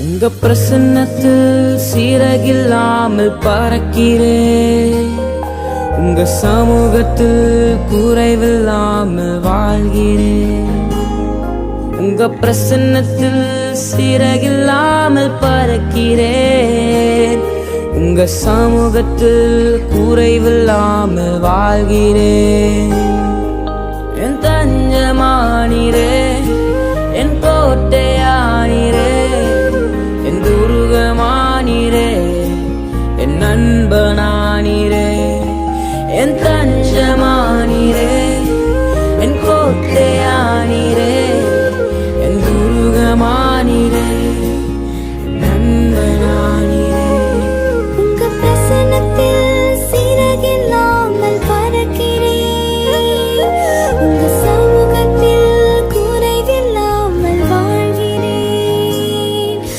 உங்க பிரசன்னத்தில் சீரகில்லாமல் பறக்கிறேன். உங்க சமூகத்தில் குறைவில்லாமல் வாழ்கிறேன். உங்க பிரசன்னத்தில் சீரகில்லாமல் பறக்கிறேன். உங்க சமூகத்தில் குறைவில்லாமல் வாழ்கிறேன். என் தஞ்சமானீரே, என் கோட்டை